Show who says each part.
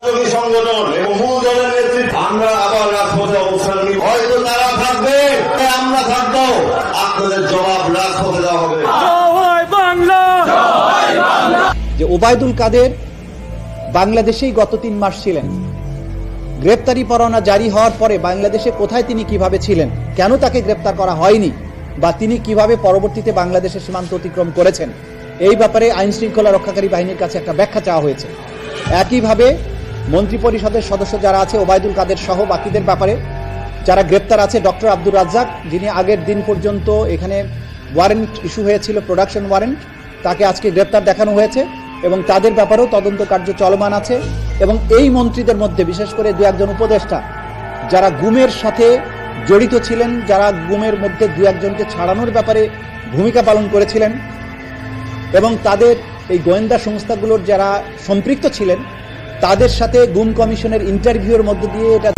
Speaker 1: সংগঠন এবং মূল দলের নেতৃত্বে আমরা আবার রাজপথে অবস্থান নিই। হয়তো তারা থাকবে, আমরা থাকবো, আপনাদের জবাব রাজপথে দেওয়া হবে।
Speaker 2: যে ওবায়দুল কাদের বাংলাদেশেই গত 3 মাস ছিলেন, গ্রেপ্তারি পরোয়ানা জারি হওয়ার পরে বাংলাদেশে কোথায় তিনি কিভাবে ছিলেন, কেন তাকে গ্রেপ্তার করা হয়নি, বা তিনি কিভাবে পরবর্তীতে বাংলাদেশের সীমান্ত অতিক্রম করেছেন, এই ব্যাপারে আইন শৃঙ্খলা রক্ষাকারী বাহিনীর কাছে একটা ব্যাখ্যা চাওয়া হয়েছে। একইভাবে মন্ত্রিপরিষদের সদস্য যারা আছে ওবায়দুল কাদের সহ বাকিদের ব্যাপারে যারা গ্রেপ্তার আছে, ডক্টর আব্দুর রাজ্জাক, যিনি আগের দিন পর্যন্ত এখানে ওয়ারেন্ট ইস্যু হয়েছিল, প্রোডাকশন ওয়ারেন্ট, তাকে আজকে গ্রেপ্তার দেখানো হয়েছে এবং তাদের ব্যাপারেও তদন্ত কার্য চলমান আছে। এবং এই মন্ত্রীদের মধ্যে বিশেষ করে 2-1 জন উপদেষ্টা যারা গুমের সাথে জড়িত ছিলেন, যারা গুমের মধ্যে 2-1 জনকে ছাড়ানোর ব্যাপারে ভূমিকা পালন করেছিলেন এবং তাদের এই গোয়েন্দা সংস্থাগুলোর যারা সম্পৃক্ত ছিলেন, তাদের সাথে গুম কমিশনের ইন্টারভিউর মধ্য দিয়ে এটা